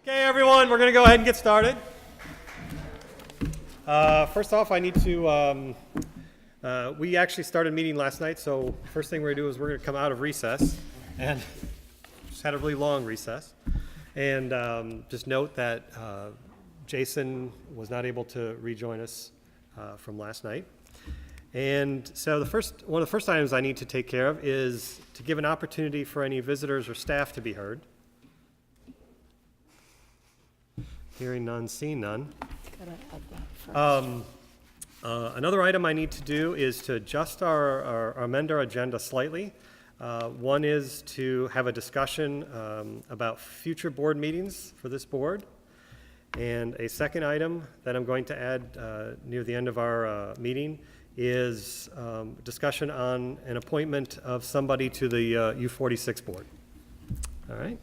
Okay, everyone, we're going to go ahead and get started. First off, I need to, we actually started meeting last night, so first thing we're going to do is we're going to come out of recess, and just had a really long recess. And just note that Jason was not able to rejoin us from last night. And so one of the first items I need to take care of is to give an opportunity for any visitors or staff to be heard. Hearing none, seeing none. Another item I need to do is to adjust amend our agenda slightly. One is to have a discussion about future board meetings for this board. And a second item that I'm going to add near the end of our meeting is discussion on an appointment of somebody to the U46 board. All right.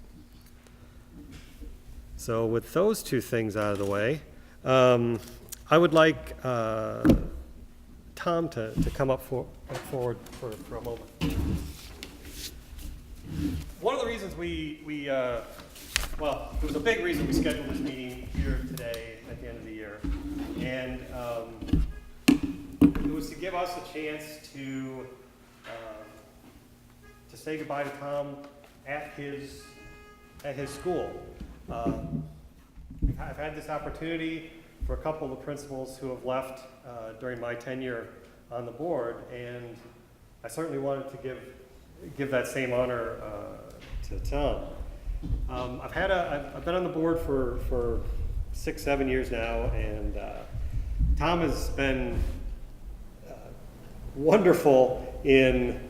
So with those two things out of the way, I would like Tom to come up forward for a moment. One of the reasons well, it was a big reason we scheduled this meeting here today at the end of the year. And it was to give us a chance to say goodbye to Tom at his school. I've had this opportunity for a couple of the principals who have left during my tenure on the board, and I certainly wanted to give that same honor to Tom. I've been on the board for 6-7 years now, and Tom has been wonderful in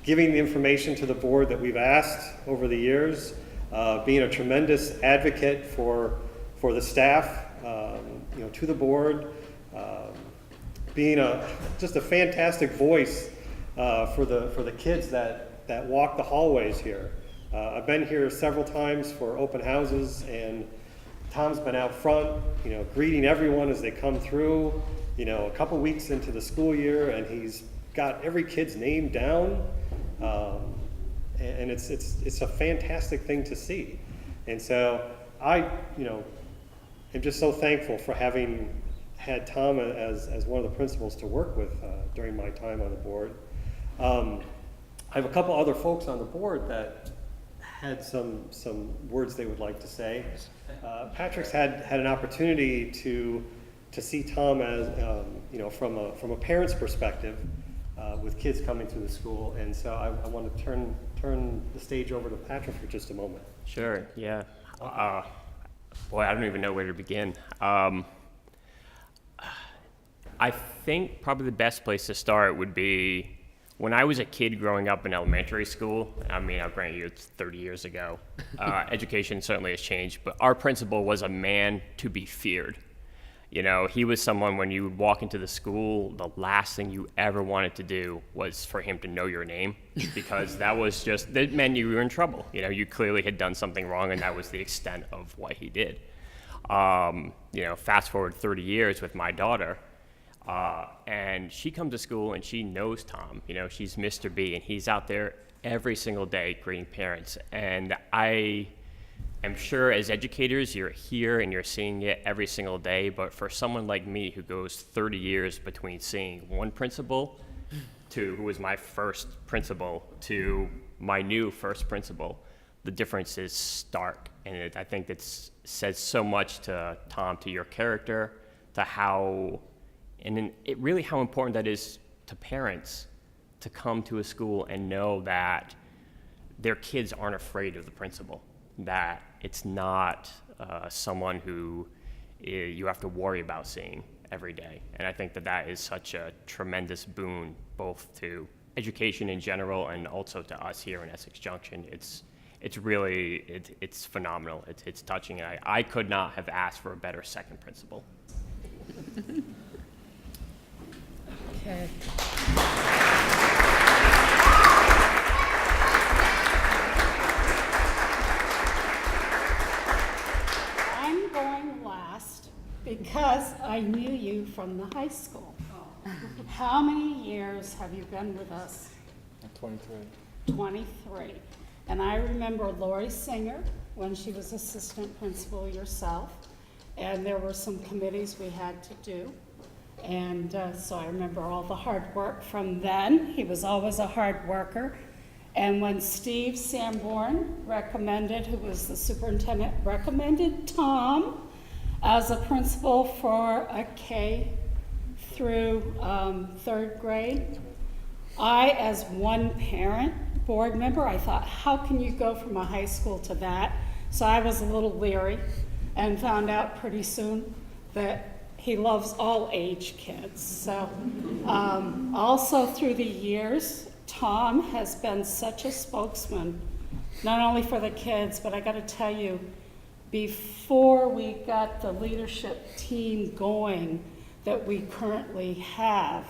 giving the information to the board that we've asked over the years, being a tremendous advocate for the staff, to the board, being just a fantastic voice for the kids that walk the hallways here. I've been here several times for open houses, and Tom's been out front, greeting everyone as they come through, a couple weeks into the school year, and he's got every kid's name down, and it's a fantastic thing to see. And so I, am just so thankful for having had Tom as one of the principals to work with during my time on the board. I have a couple other folks on the board that had some words they would like to say. Patrick's had an opportunity to see Tom as from a parent's perspective with kids coming through the school, and so I want to turn the stage over to Patrick for just a moment. Sure. Yeah. Boy, I don't even know where to begin. I think probably the best place to start would be when I was a kid growing up in elementary school. I mean, I'll grant you it's 30 years ago. Education certainly has changed, but our principal was a man to be feared. He was someone, when you would walk into the school, the last thing you ever wanted to do was for him to know your name, because that meant you were in trouble. You clearly had done something wrong, and that was the extent of what he did. Fast forward 30 years with my daughter, and she comes to school and she knows Tom. She's Mr. B, and he's out there every single day greeting parents. And I am sure as educators, you're here and you're seeing it every single day, but for someone like me who goes 30 years between seeing one principal who was my first principal to my new first principal, the difference is stark. And I think it says so much to Tom, to your character, to how important that is to parents to come to a school and know that their kids aren't afraid of the principal, that it's not someone who you have to worry about seeing every day. And I think that is such a tremendous boon, both to education in general and also to us here in Essex Junction. It's phenomenal. It's touching. I could not have asked for a better second principal. Okay. I'm going last because I knew you from the high school. How many years have you been with us? 23. 23. And I remember Lori Singer when she was assistant principal yourself, and there were some committees we had to do. And so I remember all the hard work from then. He was always a hard worker. And when Steve Sanborn recommended, who was the superintendent, recommended Tom as a principal for a K through third grade, I, as one parent, board member, I thought, how can you go from a high school to that? So I was a little leery and found out pretty soon that he loves all age kids. So also through the years, Tom has been such a spokesman, not only for the kids, but I got to tell you, before we got the leadership team going that we currently have,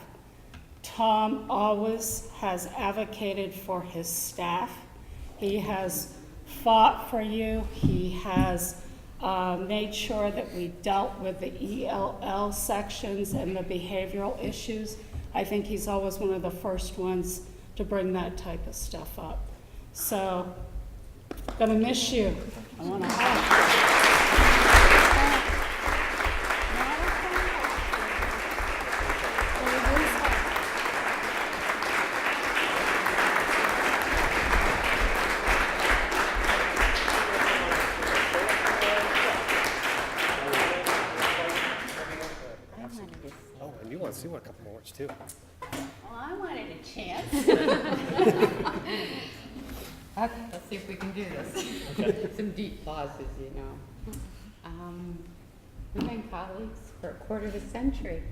Tom always has advocated for his staff. He has fought for you. He has made sure that we dealt with the ELL sections and the behavioral issues. I think he's always one of the first ones to bring that type of stuff up. So, gonna miss you. I want to Oh, and you want to see a couple more words too. Well, I wanted a chance. Okay, let's see if we can do this. Some deep pauses, you know. We've been colleagues for a quarter of a century.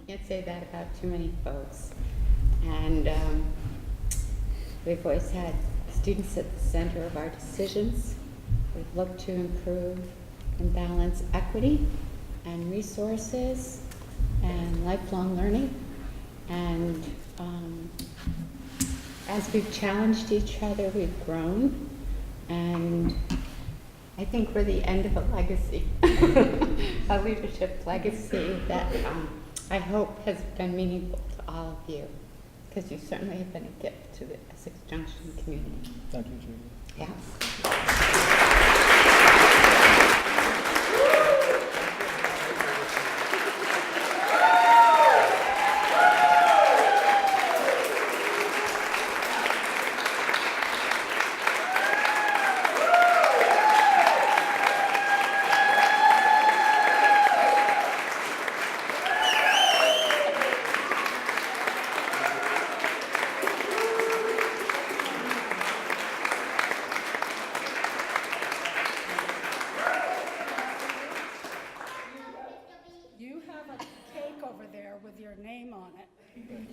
Can't say that about too many folks. And we've always had students at the center of our decisions. We've looked to improve and balance equity and resources and lifelong learning. And as we've challenged each other, we've grown. And I think we're the end of a legacy, a leadership legacy that I hope has been meaningful to all of you, because you certainly have been a gift to the Essex Junction community. Thank you, Judy. Yeah. with your name on it.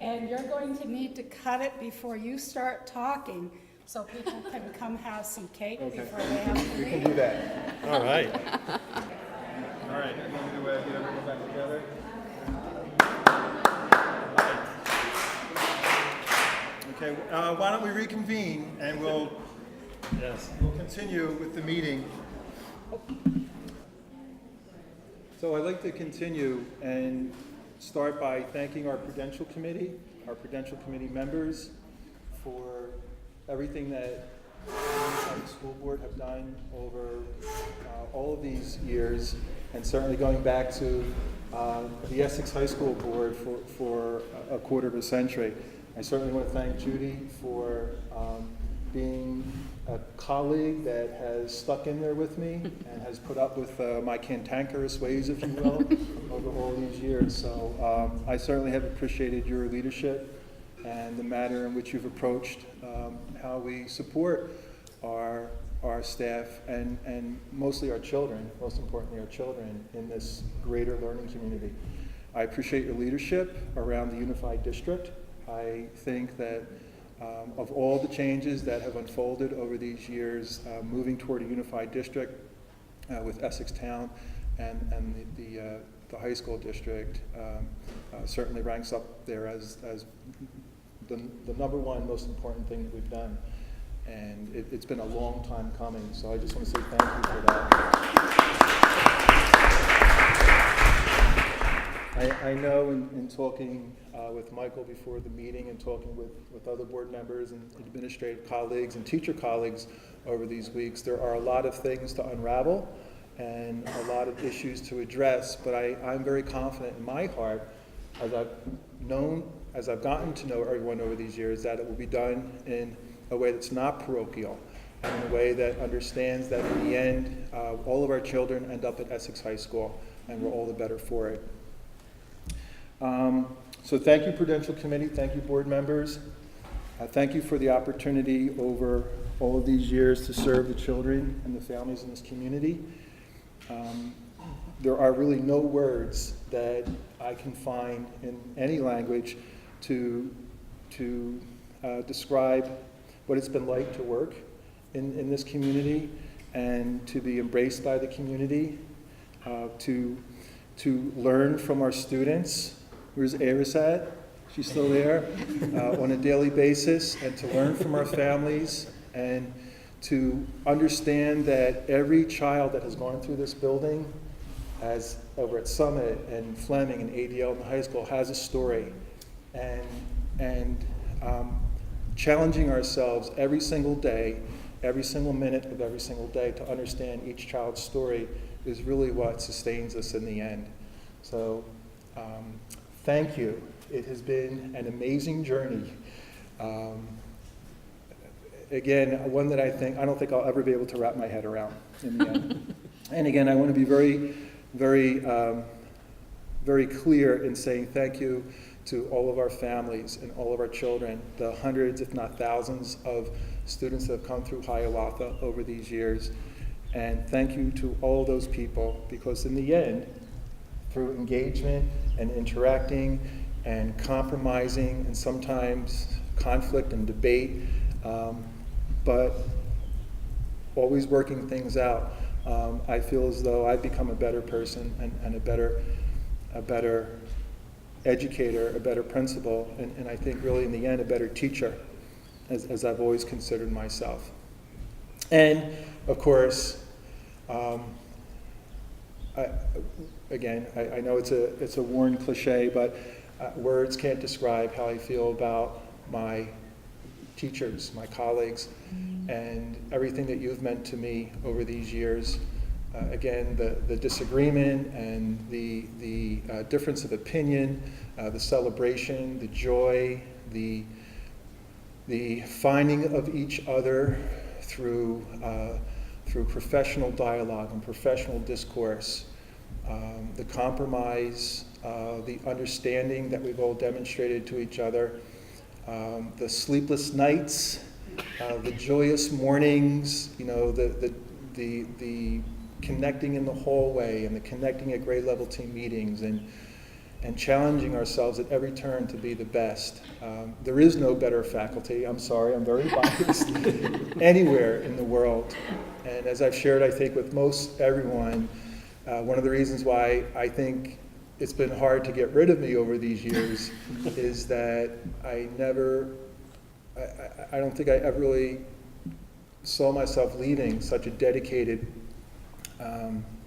And you're going to need to cut it before you start talking so people can come have some cake before they have to We leave. can do that. All right. All right, you want me to get everyone back together? Okay, why don't we reconvene and we'll continue with the meeting. So I'd like to continue and start by thanking our Prudential Committee, our Prudential Committee members for everything that we as the school board have done over all of these years, and certainly going back to the Essex High School Board for a quarter of a century. I certainly want to thank Judy for being a colleague that has stuck in there with me and has put up with my cantankerous ways, if you will, over all these years. So I certainly have appreciated your leadership and the manner in which you've approached how we support our staff and mostly our children, most importantly our children in this greater learning community. I appreciate your leadership around the unified district. I think that of all the changes that have unfolded over these years, moving toward a unified district with Essex Town and the high school district certainly ranks up there as the number one most important thing that we've done. And it's been a long time coming, so I just want to say thank you for that. I know in talking with Michael before the meeting and talking with other board members and administrative colleagues and teacher colleagues over these weeks, there are a lot of things to unravel and a lot of issues to address, but I'm very confident in my heart, as I've gotten to know everyone over these years, that it will be done in a way that's not parochial, and in a way that understands that in the end, all of our children end up at Essex High School, and we're all the better for it. So thank you, Prudential Committee. Thank you, board members. Thank you for the opportunity over all of these years to serve the children and the families in this community. There are really no words that I can find in any language to describe what it's been like to work in this community and to be embraced by the community, to learn from our students. Where's Eris at? She's still there, on a daily basis, and to learn from our families and to understand that every child that has gone through this building, as over at Summit and Fleming and ADL and the high school, has a story. And challenging ourselves every single day, every single minute of every single day to understand each child's story is really what sustains us in the end. So thank you. It has been an amazing journey. Again, one that I don't think I'll ever be able to wrap my head around in the end. And again, I want to be very, very, very clear in saying thank you to all of our families and all of our children, the hundreds, if not thousands, of students that have come through Hiawatha over these years. And thank you to all those people, because in the end, through engagement and interacting and compromising and sometimes conflict and debate, but always working things out, I feel as though I've become a better person and a better educator, a better principal, and I think really in the end a better teacher, as I've always considered myself. And of course, I know it's a worn cliche, but words can't describe how I feel about my teachers, my colleagues, and everything that you've meant to me over these years. Again, the disagreement and the difference of opinion, the celebration, the joy, the finding of each other through professional dialogue and professional discourse, the compromise, the understanding that we've all demonstrated to each other, the sleepless nights, the joyous mornings, the connecting in the hallway and the connecting at grade level team meetings and challenging ourselves at every turn to be the best. There is no better faculty, I'm sorry, I'm very biased, anywhere in the world. And as I've shared, I think, with most everyone, one of the reasons why I think it's been hard to get rid of me over these years is that I don't think I ever really saw myself leaving such a dedicated,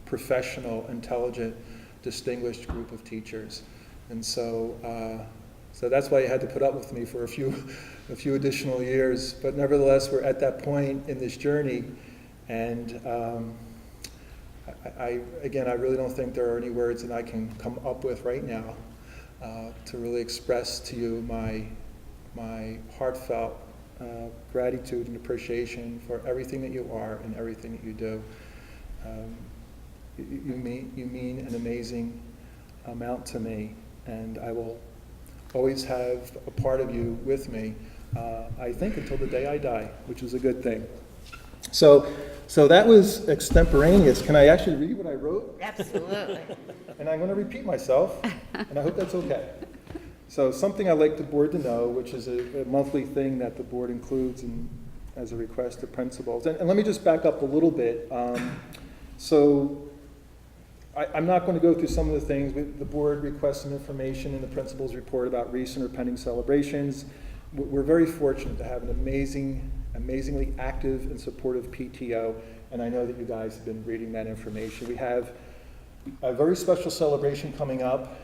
professional, intelligent, distinguished group of teachers. And so that's why you had to put up with me for a few additional years. But nevertheless, we're at that point in this journey, and I really don't think there are any words that I can come up with right now to really express to you my heartfelt gratitude and appreciation for everything that you are and everything that you do. You mean an amazing amount to me, and I will always have a part of you with me, I think, until the day I die, which is a good thing. So that was extemporaneous. Can I actually read what I wrote? Absolutely. And I'm going to repeat myself, and I hope that's okay. So something I'd like the board to know, which is a monthly thing that the board includes as a request to principals. And let me just back up a little bit. So I'm not going to go through some of the things. The board requests some information in the principal's report about recent or pending celebrations. We're very fortunate to have an amazingly active and supportive PTO, and I know that you guys have been reading that information. We have a very special celebration coming up.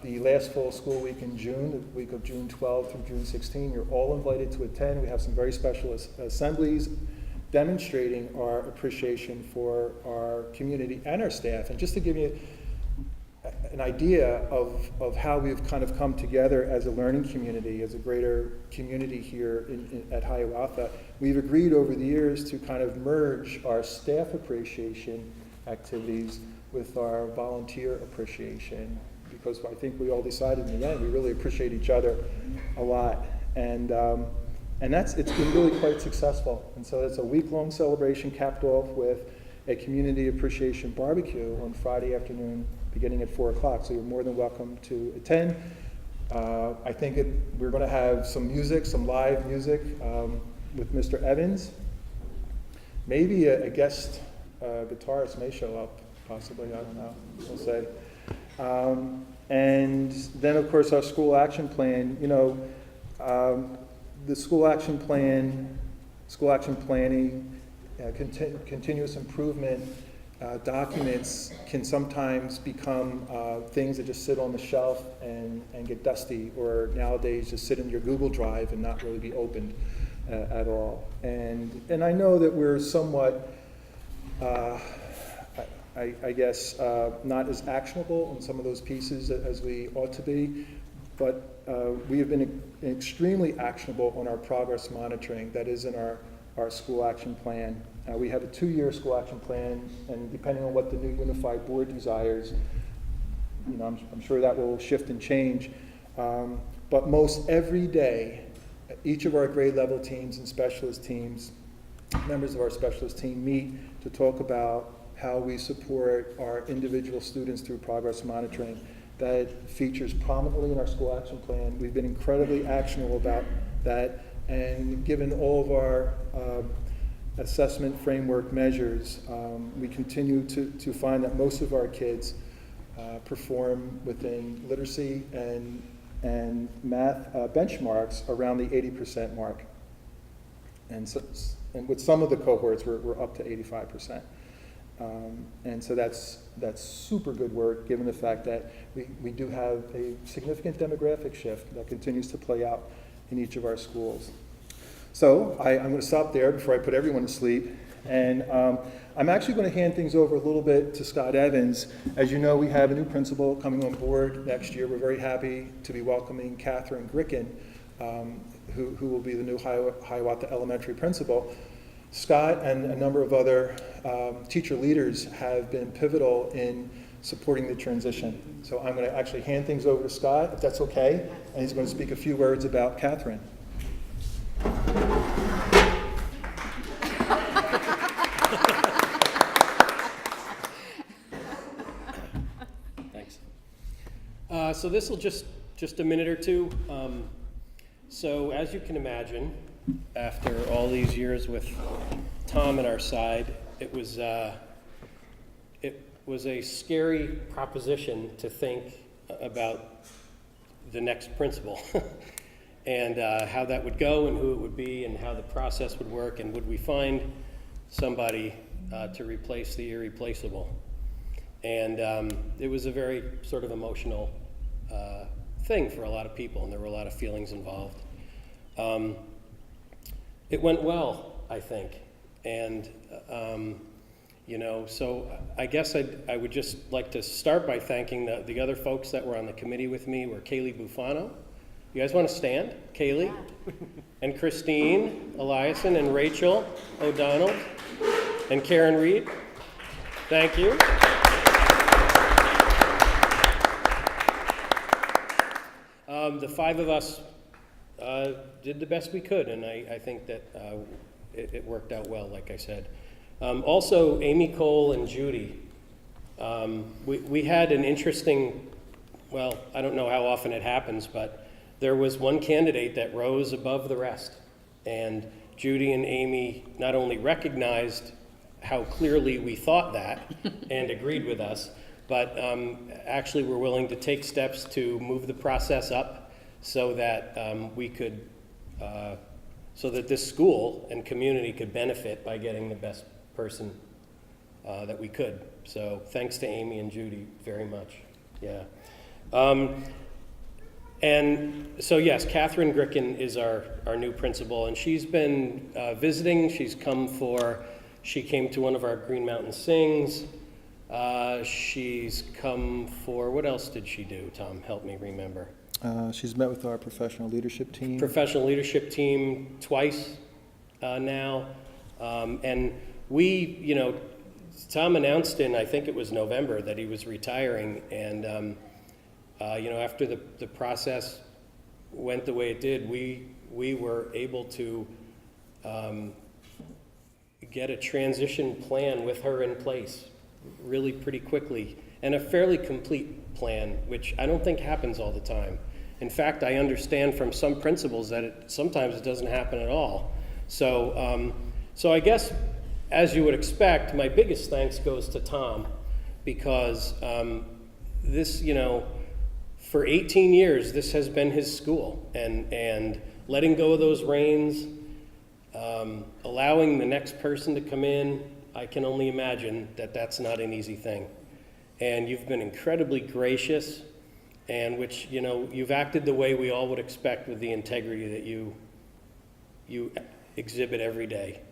The last full school week in June, the week of June 12 through June 16. You're all invited to attend. We have some very special assemblies demonstrating our appreciation for our community and our staff. And just to give you an idea of how we've kind of come together as a learning community, as a greater community here at Hiawatha, we've agreed over the years to kind of merge our staff appreciation activities with our volunteer appreciation, because I think we all decided in the end we really appreciate each other a lot. And it's been really quite successful. And so it's a week-long celebration capped off with a community appreciation barbecue on Friday afternoon beginning at 4 o'clock. So you're more than welcome to attend. I think we're going to have some music, some live music with Mr. Evans. Maybe a guest guitarist may show up, possibly, I don't know, we'll say. And then, of course, our school action plan. You know, the school action planning, continuous improvement documents can sometimes become things that just sit on the shelf and get dusty, or nowadays just sit in your Google Drive and not really be opened at all. And I know that we're somewhat, I guess, not as actionable on some of those pieces as we ought to be, but we have been extremely actionable on our progress monitoring that is in our school action plan. We have a 2-year school action plan, and depending on what the new unified board desires, you know, I'm sure that will shift and change. But most every day, each of our grade level teams and specialist teams, members of our specialist team meet to talk about how we support our individual students through progress monitoring. That features prominently in our school action plan. We've been incredibly actionable about that, and given all of our assessment framework measures, we continue to find that most of our kids perform within literacy and math benchmarks around the 80% mark. And with some of the cohorts, we're up to 85%. And so that's super good work, given the fact that we do have a significant demographic shift that continues to play out in each of our schools. So I'm going to stop there before I put everyone to sleep. And I'm actually going to hand things over a little bit to Scott Evans. As you know, we have a new principal coming on board next year. We're very happy to be welcoming Katherine Griffin, who will be the new Hiawatha Elementary principal. Scott and a number of other teacher leaders have been pivotal in supporting the transition. So I'm going to actually hand things over to Scott, if that's okay, and he's going to speak a few words about Katherine. Thanks. So this will just a minute or two. So as you can imagine, after all these years with Tom at our side, it was a scary proposition to think about the next principal and how that would go and who it would be and how the process would work, and would we find somebody to replace the irreplaceable. And it was a very sort of emotional thing for a lot of people, and there were a lot of feelings involved. It went well, I think, and so I guess I would just like to start by thanking the other folks that were on the committee with me. Were Kaylee Bufano. You guys want to stand? Kaylee? Yeah. And Christine Eliason and Rachel O'Donnell and Karen Reed. Thank you. The 5 of us did the best we could, and I think that it worked out well, like I said. Also, Amy Cole and Judy. We had an interesting, well, I don't know how often it happens, but there was one candidate that rose above the rest. And Judy and Amy not only recognized how clearly we thought that and agreed with us, but actually were willing to take steps to move the process up so that we could, so that this school and community could benefit by getting the best person that we could. So thanks to Amy and Judy very much. Yeah. And so yes, Katherine Griffin is our new principal, and she's been visiting. She came to one of our Green Mountain Sings. She's come for, what else did she do, Tom? Help me remember. She's met with our professional leadership team. Professional leadership team twice now. And we, Tom announced in, I think it was November, that he was retiring. And, after the process went the way it did, we were able to get a transition plan with her in place really pretty quickly, and a fairly complete plan, which I don't think happens all the time. In fact, I understand from some principals that sometimes it doesn't happen at all. So, so I guess, as you would expect, my biggest thanks goes to Tom, because this, for 18 years, this has been his school, and letting go of those reins, allowing the next person to come in, I can only imagine that that's not an easy thing. And you've been incredibly gracious, and which, you've acted the way we all would expect, with the integrity that you exhibit every day.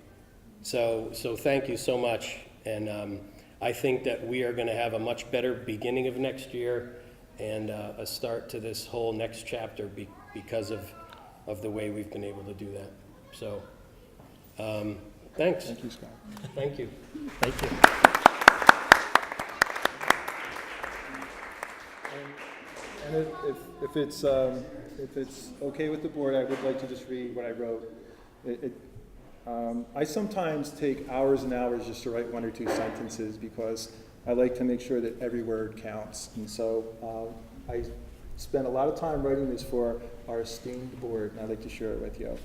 So thank you so much. And I think that we are going to have a much better beginning of next year, and a start to this whole next chapter because of the way we've been able to do that. So thanks. Thank you, Scott. Thank you. Thank you. And if it's okay with the board, I would like to just read what I wrote. I sometimes take hours and hours just to write 1 or 2 sentences, because I like to make sure that every word counts. And so I spent a lot of time writing this for our esteemed board, and I'd like to share it with you.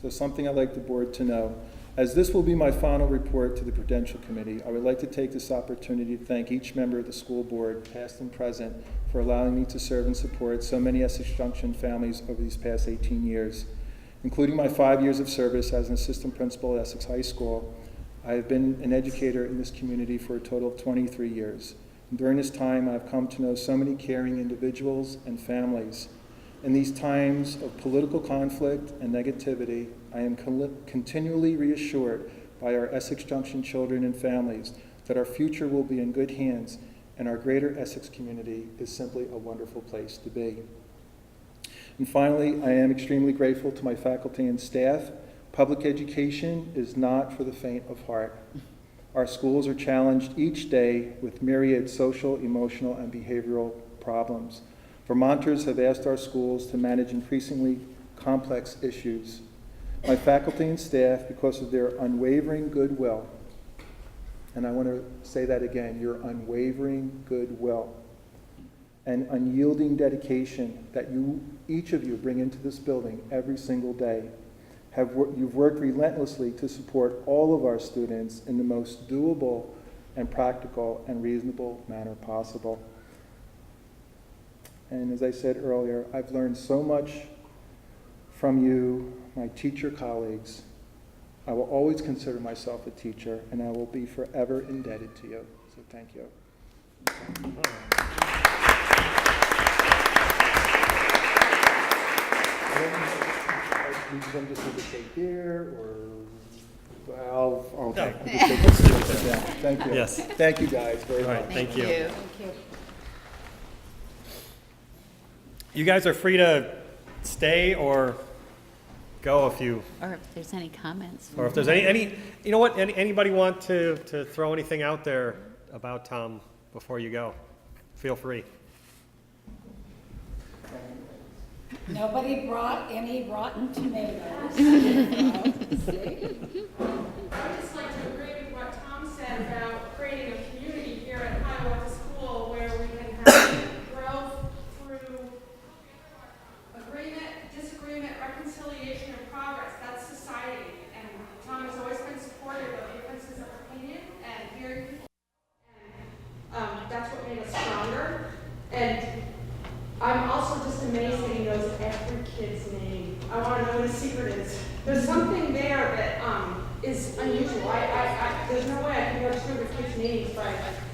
So something I'd like the board to know. As this will be my final report to the Prudential Committee, I would like to take this opportunity to thank each member of the school board, past and present, for allowing me to serve and support so many Essex Junction families over these past 18 years. Including my 5 years of service as an assistant principal at Essex High School, I have been an educator in this community for a total of 23 years. And during this time, I've come to know so many caring individuals and families. In these times of political conflict and negativity, I am continually reassured by our Essex Junction children and families that our future will be in good hands, and our greater Essex community is simply a wonderful place to be. And finally, I am extremely grateful to my faculty and staff. Public education is not for the faint of heart. Our schools are challenged each day with myriad social, emotional, and behavioral problems. Vermonters have asked our schools to manage increasingly complex issues. My faculty and staff, because of their unwavering goodwill, and I want to say that again, your unwavering goodwill and unyielding dedication that each of you bring into this building every single day, you've worked relentlessly to support all of our students in the most doable and practical and reasonable manner possible. And as I said earlier, I've learned so much from you, my teacher colleagues. I will always consider myself a teacher, and I will be forever indebted to you. So thank you. I'm just going to take there, or, well, okay. No. Thank you. Yes. Thank you guys very much. All right, thank you. Thank you. You guys are free to stay or go if you, Or if there's any comments. or if there's any, you know what, anybody want to throw anything out there about Tom before you go? Feel free. Nobody brought any rotten tomatoes. I'd just like to agree with what Tom said about creating a community here at Hiawatha School where we can have growth through agreement, disagreement, reconciliation, and progress. That's society. And Tom has always been supportive of differences of opinion and hearing people. And that's what made us stronger. And I'm also just amazed that he knows every kid's name. I want to know what the secret is. There's something there that is unusual. There's no way I can know 200 kids' names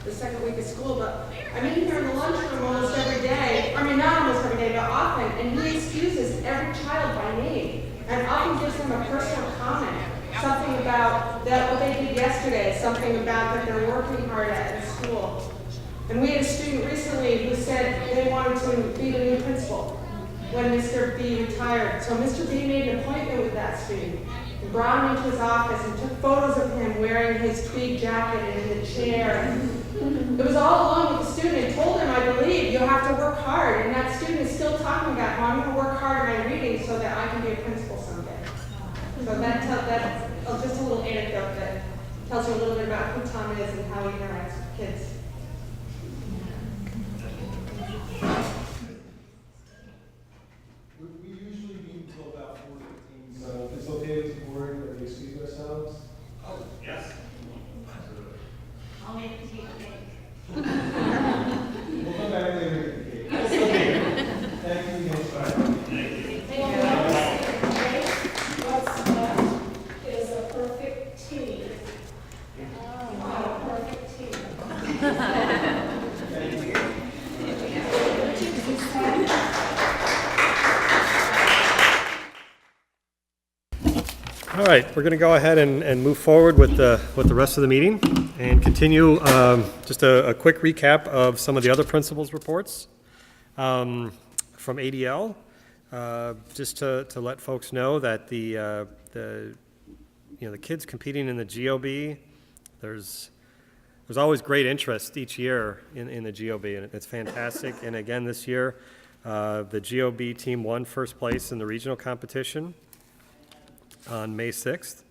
the second week of school, but I'm in here in the lunchroom almost every day. I mean, not almost every day, but often, and he excuses every child by name and often gives them a personal comment. Something about that what they did yesterday, something about that they're working hard at in school. And we had a student recently who said they wanted to be the new principal when Mr. B retired. So Mr. B made an appointment with that student and brought him into his office and took photos of him wearing his tweed jacket and in the chair. It was all along with the student and told him, I believe, you have to work hard. And that student is still talking about how I'm going to work hard at my reading so that I can be a principal someday. So that's just a little anecdote that tells you a little bit about who Tom is and how he interacts with kids. We usually meet until about 4:15, so if it's okay with the board, that we excuse ourselves? Oh, yes. I'll make the cake. We'll come back later to the cake. Thank you again. What's left is a perfect team. Not a perfect team. All right, we're going to go ahead and move forward with the rest of the meeting and continue just a quick recap of some of the other principals' reports from ADL. Just to let folks know that the kids competing in the GOB, there's always great interest each year in the GOB, and it's fantastic. And again, this year, the GOB team won first place in the regional competition on May 6th.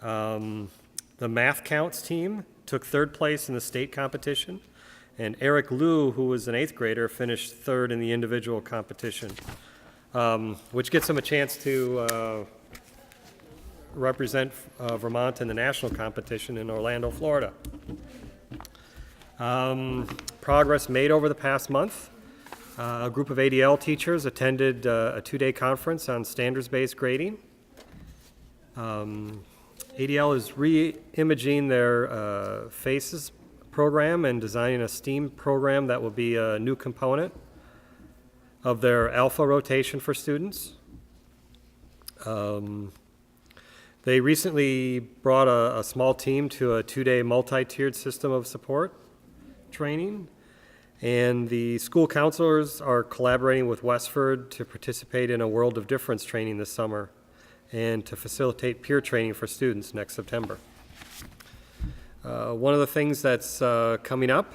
The Math Counts team took third place in the state competition, and Eric Liu, who was an 8th grader, finished third in the individual competition, which gets him a chance to represent Vermont in the national competition in Orlando, Florida. Progress made over the past month. A group of ADL teachers attended a 2-day conference on standards-based grading. ADL is re-imaging their FACES program and designing a STEAM program that will be a new component of their alpha rotation for students. They recently brought a small team to a 2-day multi-tiered system of support training, and the school counselors are collaborating with Westford to participate in a World of Difference training this summer and to facilitate peer training for students next September. One of the things that's coming up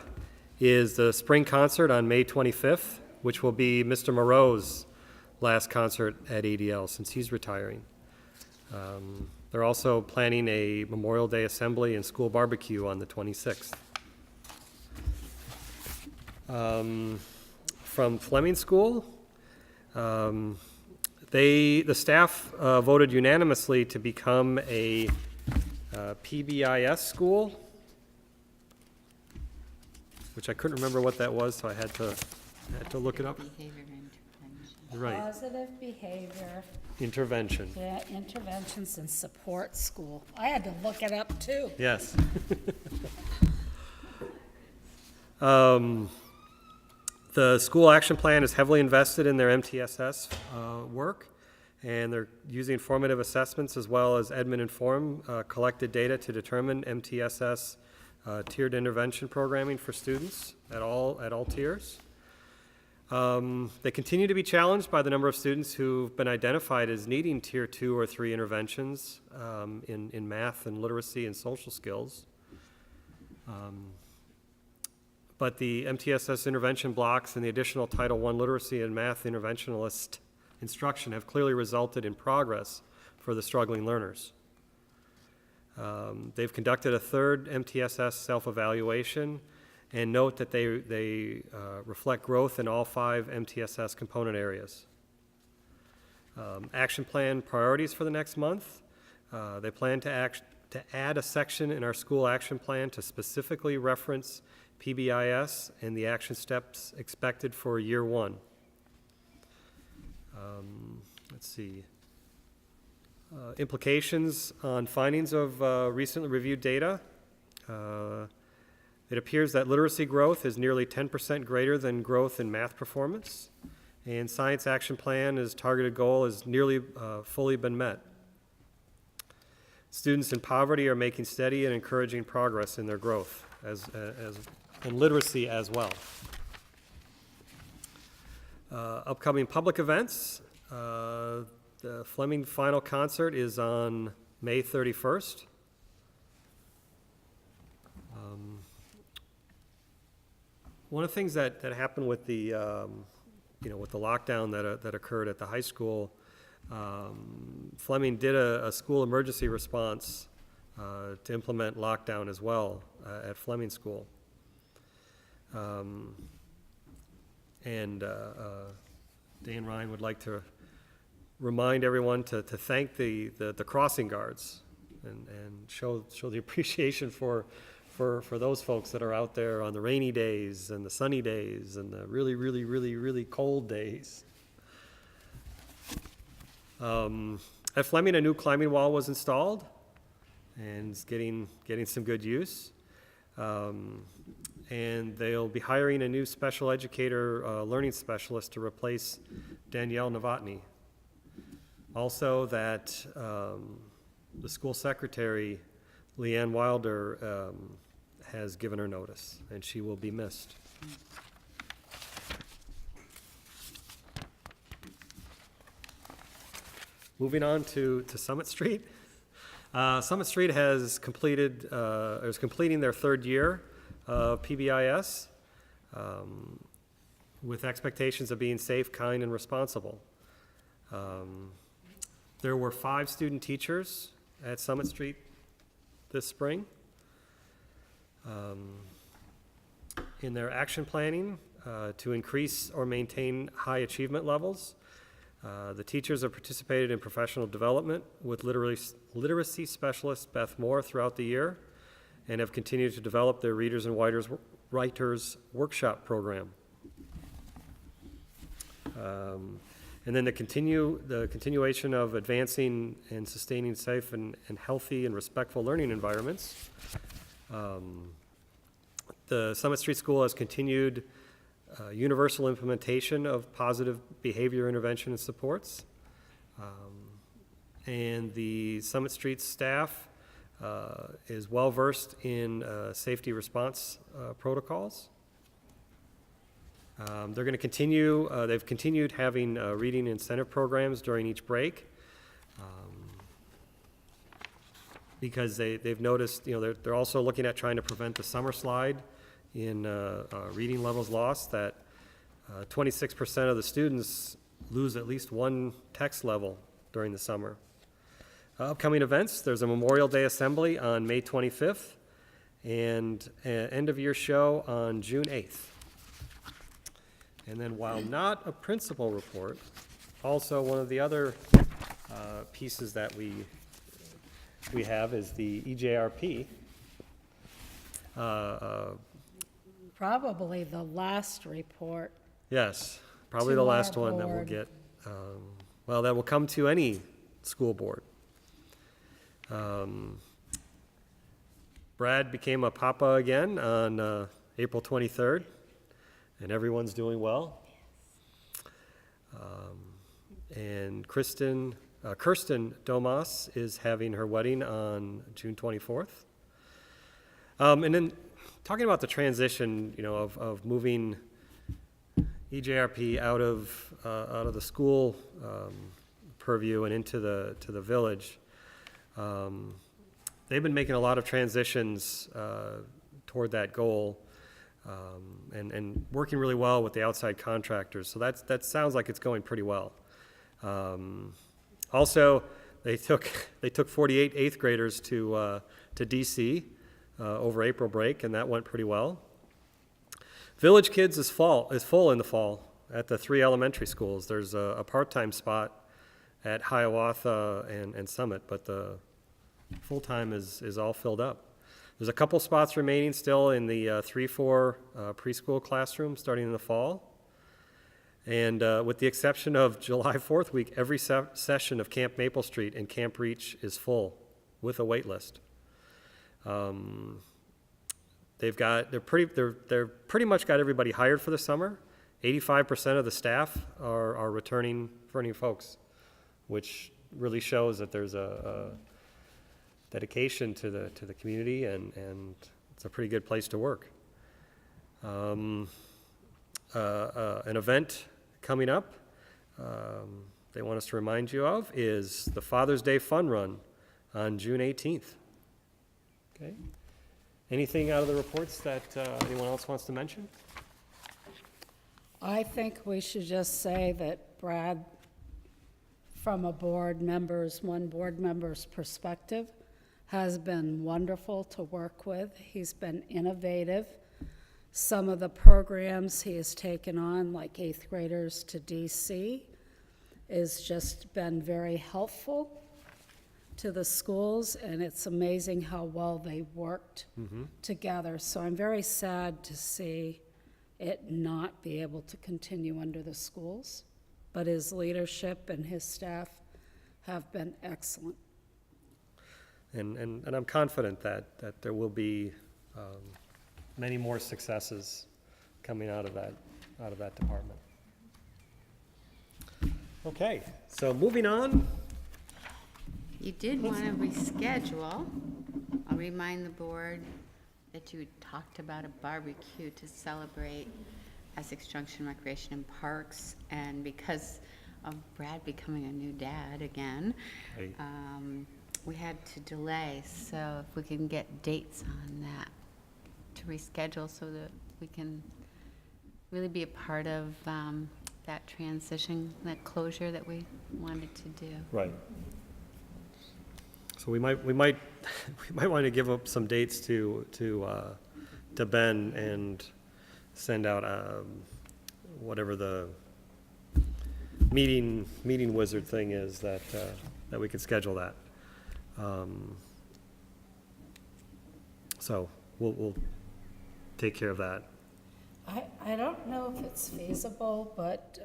is the spring concert on May 25th, which will be Mr. Moreau's last concert at ADL since he's retiring. They're also planning a Memorial Day assembly and school barbecue on the 26th. From Fleming School, the staff voted unanimously to become a PBIS school, which I couldn't remember what that was, so I had to look it up. Behavior intervention. Right, Positive behavior, intervention. yeah, interventions and support school. I had to look it up too. Yes. The school action plan is heavily invested in their MTSS work, and they're using formative assessments as well as Edmund Inform collected data to determine MTSS tiered intervention programming for students at all tiers. They continue to be challenged by the number of students who've been identified as needing tier 2 or 3 interventions in math and literacy and social skills. But the MTSS intervention blocks and the additional Title I literacy and math interventionalist instruction have clearly resulted in progress for the struggling learners. They've conducted a third MTSS self-evaluation and note that they reflect growth in all 5 MTSS component areas. Action plan priorities for the next month. They plan to add a section in our school action plan to specifically reference PBIS and the action steps expected for year 1. Let's see. Implications on findings of recently reviewed data. It appears that literacy growth is nearly 10% greater than growth in math performance, and Science Action Plan's targeted goal has nearly fully been met. Students in poverty are making steady and encouraging progress in their growth, as in literacy as well. Upcoming public events. The Fleming Final Concert is on May 31st. One of the things that happened with the, with the lockdown that occurred at the high school, Fleming did a school emergency response to implement lockdown as well at Fleming School. Dan Ryan would like to remind everyone to thank the crossing guards and show the appreciation for those folks that are out there on the rainy days and the sunny days and the really, really, really, really cold days. At Fleming, a new climbing wall was installed and it's getting some good use. And they'll be hiring a new special educator learning specialist to replace Danielle Novotny. Also that the school secretary, Leanne Wilder, has given her notice, and she will be missed. Moving on to Summit Street. Summit Street has completed, is completing their third year of PBIS with expectations of being safe, kind, and responsible. There were 5 student teachers at Summit Street this spring. In their action planning to increase or maintain high achievement levels, the teachers have participated in professional development with literacy specialist Beth Moore throughout the year and have continued to develop their Readers and Writers Workshop program. And then the continuation of advancing and sustaining safe and healthy and respectful learning environments. The Summit Street School has continued universal implementation of positive behavior intervention and supports. And the Summit Street staff is well-versed in safety response protocols. They're going to continue, they've continued having reading incentive programs during each break because they've noticed, they're also looking at trying to prevent the summer slide in reading levels lost, that 26% of the students lose at least one text level during the summer. Upcoming events, there's a Memorial Day Assembly on May 25th and an end-of-year show on June 8th. And then while not a principal report, also one of the other pieces that we have is the EJRP. Probably the last report. Yes, probably To the our last one that we'll board. get. That will come to any school board. Brad became a papa again on April 23rd, and everyone's doing well. And Kirsten Domas is having her wedding on June 24th. And then talking about the transition, of moving EJRP out of the school purview and into the village. They've been making a lot of transitions toward that goal and working really well with the outside contractors. So that sounds like it's going pretty well. Also, they took 48 eighth graders to DC over April break, and that went pretty well. Village Kids is full in the fall at the 3 elementary schools. There's a part-time spot at Hiawatha and Summit, but the full-time is all filled up. There's a couple spots remaining still in the 3-4 preschool classroom starting in the fall. And with the exception of July 4th week, every session of Camp Maple Street and Camp Reach is full with a wait list. they're pretty much got everybody hired for the summer. 85% of the staff are returning folks, which really shows that there's a dedication to the community, and it's a pretty good place to work. An event coming up they want us to remind you of is the Father's Day Fun Run on June 18th. Okay. Anything out of the reports that anyone else wants to mention? I think we should just say that Brad, from one board member's perspective, has been wonderful to work with. He's been innovative. Some of the programs he has taken on, like 8th graders to DC, has just been very helpful to the schools, and it's amazing how well they worked together. So I'm very sad to see it not be able to continue under the schools, but his leadership and his staff have been excellent. And I'm confident that there will be many more successes coming out of that department. Okay, so moving on. You did want to reschedule. I'll remind the board that you talked about a barbecue to celebrate Essex Junction Recreation and Parks, and because of Brad becoming a new dad again, Right. We had to delay. So if we can get dates on that to reschedule so that we can really be a part of that transition, that closure that we wanted to do. Right. So we might want to give up some dates to Ben and send out whatever the meeting wizard thing is that we could schedule that. So we'll take care of that. I don't know if it's feasible, but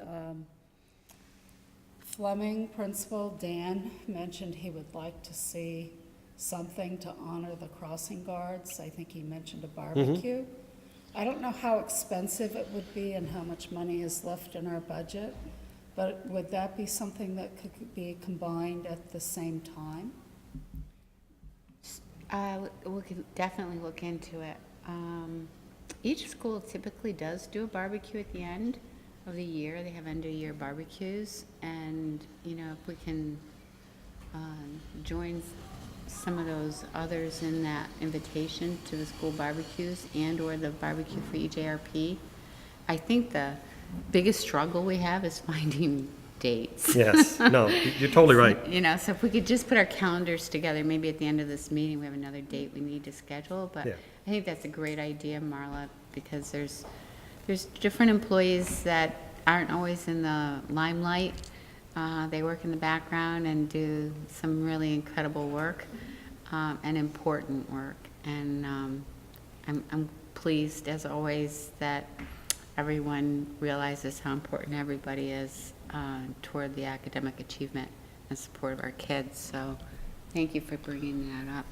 Fleming Principal Dan mentioned he would like to see something to honor the crossing guards. I think he mentioned a barbecue. I don't know how expensive it would be and how much money is left in our budget, but would that be something that could be combined at the same time? We can definitely look into it. Each school typically does do a barbecue at the end of the year. They have end-of-year barbecues, and if we can join some of those others in that invitation to the school barbecues and/or the barbecue for EJRP. I think the biggest struggle we have is finding dates. Yes, no, you're totally right. So if we could just put our calendars together, maybe at the end of this meeting, we have another date we need to schedule. But Yeah. I think that's a great idea, Marla, because there's different employees that aren't always in the limelight. They work in the background and do some really incredible work and important work. And I'm pleased, as always, that everyone realizes how important everybody is toward the academic achievement and support of our kids. So thank you for bringing that up,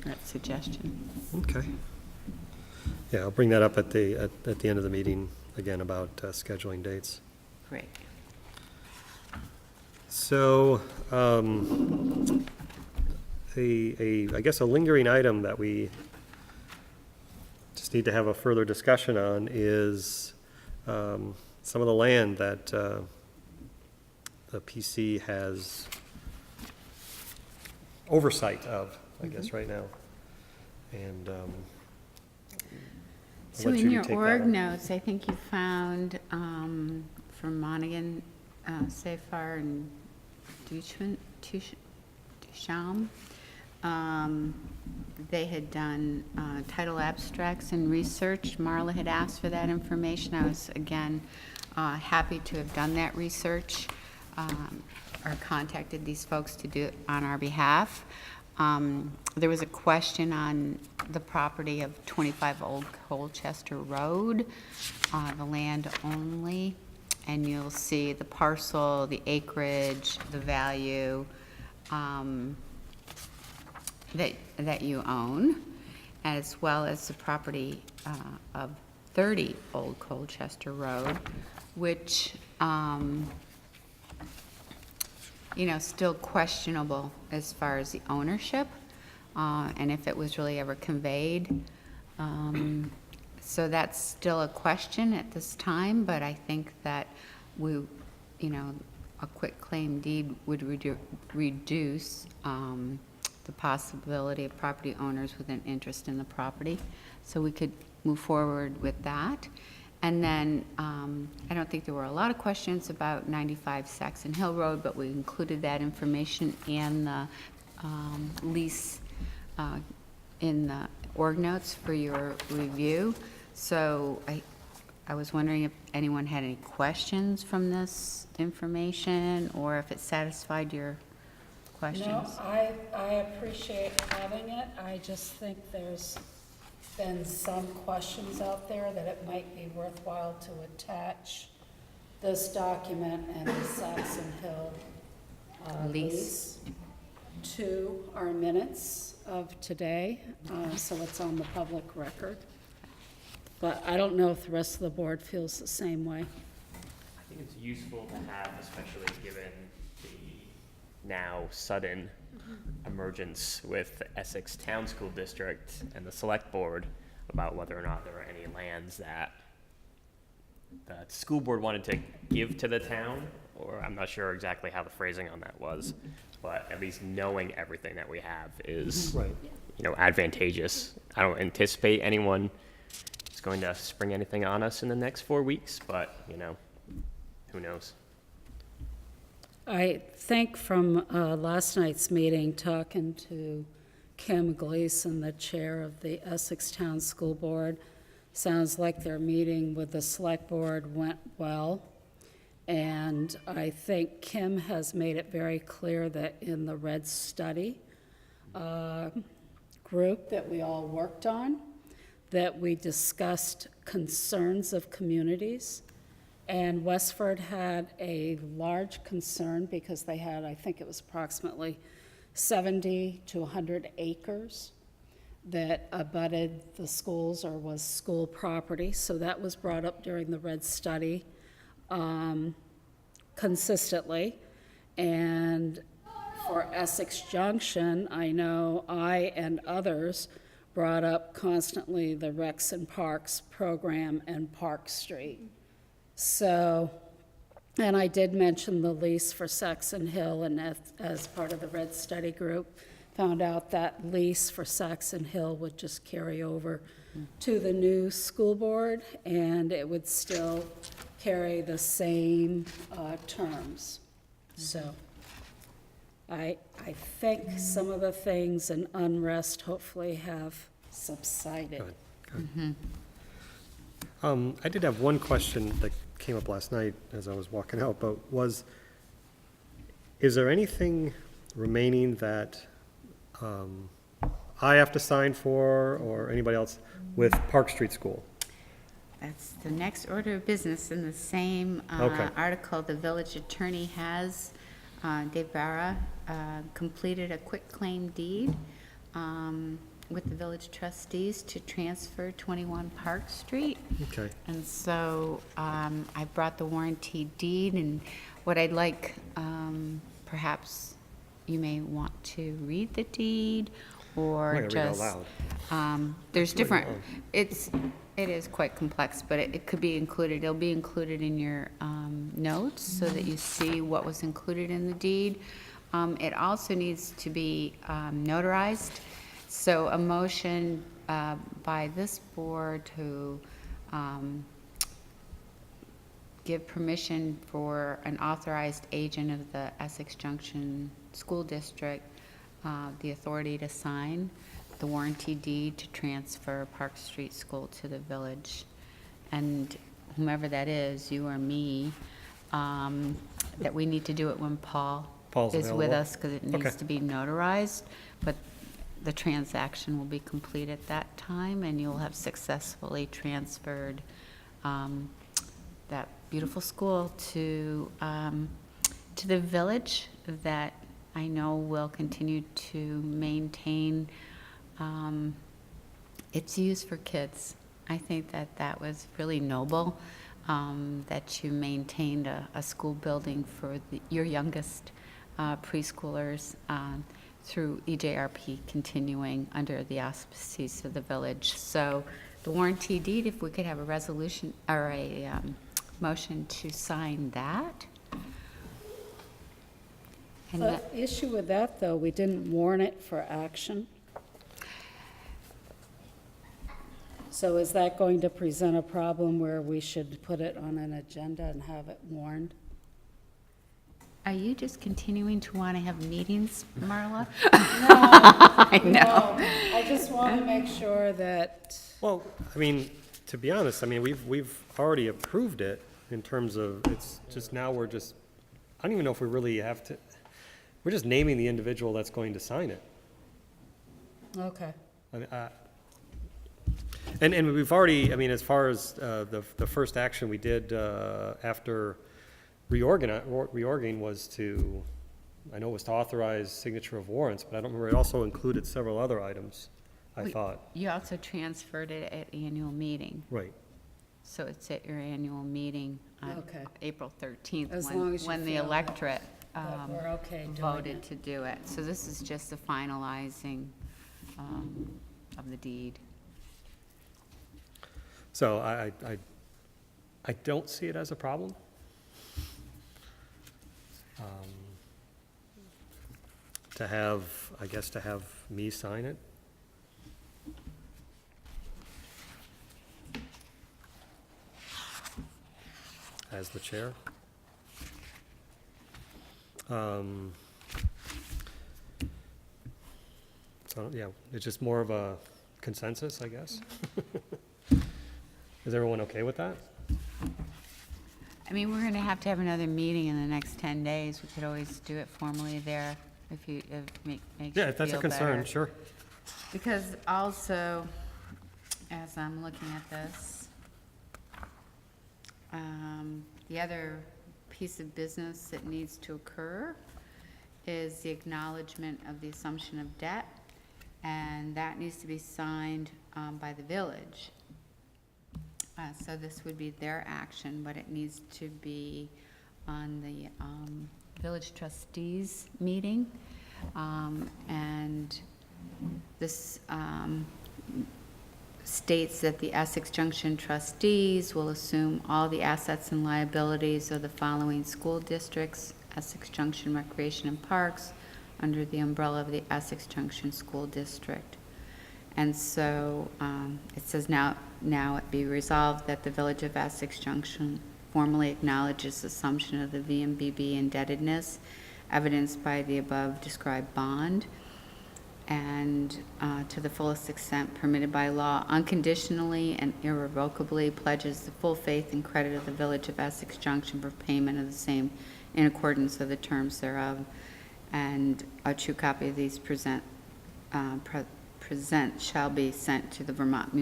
that suggestion. Okay. Yeah, I'll bring that up at the end of the meeting again about scheduling dates. Great. So, I guess a lingering item that we just need to have a further discussion on is some of the land that the PC has oversight of, I guess, right now. And So in your org notes, I think you found from Monaghan, Safar, and Duchamp, they had done title abstracts and research. Marla had asked for that information. I was, again, happy to have done that research or contacted these folks to do it on our behalf. There was a question on the property of 25 Old Colchester Road, the land only, and you'll see the parcel, the acreage, the value that you own. as well as the property of 30 Old Colchester Road, which, still questionable as far as the ownership, and if it was really ever conveyed. So that's still a question at this time, but I think that a quitclaim deed would reduce the possibility of property owners with an interest in the property. So we could move forward with that. And then, I don't think there were a lot of questions about 95 Saxon Hill Road, but we included that information in the lease in the org notes for your review. So I was wondering if anyone had any questions from this information, or if it satisfied your questions. No, I appreciate having it. I just think there's been some questions out there that it might be worthwhile to attach this document and the Saxon Hill lease to our minutes of today, so it's on the public record. But I don't know if the rest of the board feels the same way. I think it's useful to have, especially given the now sudden emergence with the Essex Town School District and the Select Board about whether or not there are any lands that the school board wanted to give to the town, or I'm not sure exactly how the phrasing on that was, but at least knowing everything that we have is, Right. Advantageous. I don't anticipate anyone is going to spring anything on us in the next 4 weeks, but, who knows? I think from last night's meeting, talking to Kim Gleason, the chair of the Essex Town School Board, sounds like their meeting with the Select Board went well. And I think Kim has made it very clear that in the Red Study group that we all worked on, that we discussed concerns of communities. And Westford had a large concern because they had, I think it was approximately 70 to 100 acres that abutted the schools or was school property. So that was brought up during the Red Study consistently. And for Essex Junction, I know I and others brought up constantly the Recs and Parks program and Park Street. So, and I did mention the lease for Saxon Hill, and as part of the Red Study Group, found out that lease for Saxon Hill would just carry over to the new school board, and it would still carry the same terms. So I think some of the things in unrest hopefully have subsided. Good. I did have one question that came up last night as I was walking out, but is there anything remaining that I have to sign for, or anybody else, with Park Street School? That's the next order of business in the same Okay. article. The village attorney has, Dave Barra, completed a quitclaim deed with the village trustees to transfer 21 Park Street. Okay. And so I brought the warranty deed, and what I'd like, perhaps you may want to read the deed, I'm or not gonna read it just, out loud. there's different, it is quite complex, but it could be included, it'll be included in your notes so that you see what was included in the deed. It also needs to be notarized. So a motion by this board to give permission for an authorized agent of the Essex Junction School District the authority to sign the warranty deed to transfer Park Street School to the village. And whomever that is, you or me, that we need to do it when Paul's is with available. us, because it needs Okay. to be notarized. But the transaction will be complete at that time, and you'll have successfully transferred that beautiful school to the village that I know will continue to maintain It's used for kids. I think that that was really noble, that you maintained a school building for your youngest preschoolers through EJRP continuing under the auspices of the village. So the warranty deed, if we could have a resolution or a motion to sign that. And The issue with that, though, we didn't warn it for action. So is that going to present a problem where we should put it on an agenda and have it warned? are you just continuing to want to have meetings, Marla? I know. I just want to make sure that, Well, I mean, to be honest, I mean, we've already approved it in terms of, it's just now we're just, I don't even know if we really have to, we're just naming the individual that's going to sign it. okay. I mean, and we've already, I mean, as far as the first action we did after reorging was to, I know it was to authorize signature of warrants, but I don't remember, it also included several other items, I thought. You also transferred it at annual meeting, Right. so it's at your annual meeting on Okay. April 13th, As long as you when the feel that- electorate That we're okay doing voted it. to do it. So this is just the finalizing of the deed. So I don't see it as a problem. To have, I guess, to have me sign it. As the chair. So, yeah, it's just more of a consensus, I guess. Is everyone okay with that? I mean, we're going to have another meeting in the next 10 days. We could always do it formally there if you, if makes you Yeah, if that's a feel concern, better. sure. Because also, as I'm looking at this, the other piece of business that needs to occur is the acknowledgement of the assumption of debt, and that needs to be signed by the village. So this would be their action, but it needs to be on the village trustees meeting. And this states that the Essex Junction trustees will assume all the assets and liabilities of the following school districts: Essex Junction Recreation and Parks, under the umbrella of the Essex Junction School District. And so it says, now it be resolved that the Village of Essex Junction formally acknowledges assumption of the VMBB indebtedness evidenced by the above described bond, and to the fullest extent permitted by law, unconditionally and irrevocably pledges the full faith and credit of the Village of Essex Junction for payment of the same in accordance with the terms thereof. And a true copy of these present shall be sent to the Vermont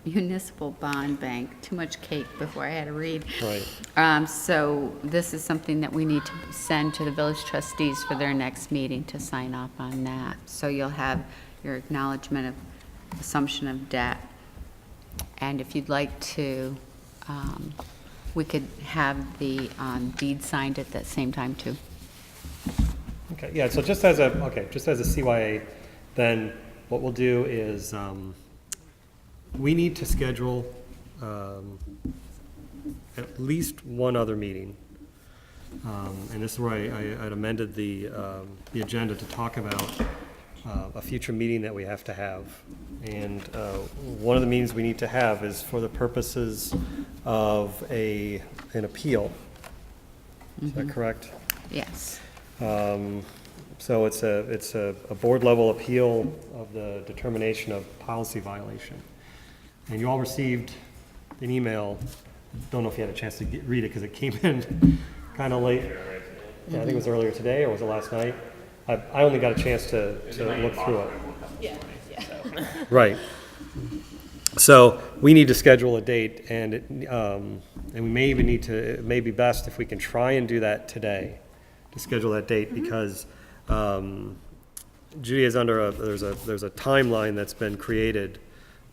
Municipal Bond Bank. Too much cake before I had to read. Right. So this is something that we need to send to the village trustees for their next meeting to sign off on that. So you'll have your acknowledgement of assumption of debt. And if you'd like to, we could have the deed signed at that same time too. Okay, yeah, so just as a CYA, then what we'll do is, we need to schedule at least one other meeting. And this is where I'd amended the agenda to talk about a future meeting that we have to have. And one of the meetings we need to have is for the purposes of an appeal. Is that correct? Yes. So it's a board level appeal of the determination of policy violation. And you all received an email, don't know if you had a chance to read it because it came in kind of late. Yeah, I think it was earlier today, or was it last night? I only got a chance to look through it. Yeah. Right. So we need to schedule a date, and we may even need to, it may be best if we can try and do that today, to schedule that date, because Judy is under there's a timeline that's been created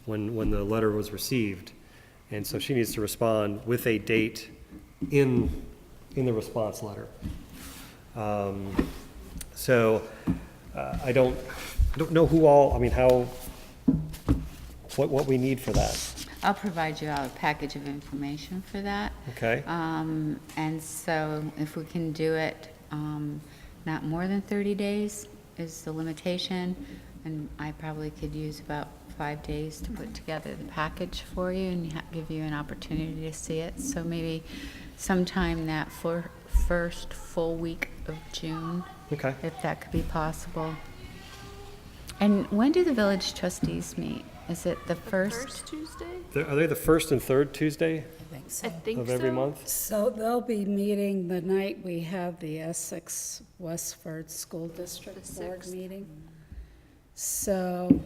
when the letter was received. And so she needs to respond with a date in the response letter. So I don't know who all, I mean, how, what we need for that, I'll provide you out a package of information for that. okay? And so if we can do it, not more than 30 days is the limitation, and I probably could use about 5 days to put together the package for you and give you an opportunity to see it. So maybe sometime that first full week of June, Okay. if that could be possible. And when do the village trustees meet? Is it the first? Tuesday? Are they the first and third Tuesday I think I so. think of every so. month? So they'll be meeting the night we have the Essex Westford School District The Board 6th. meeting. So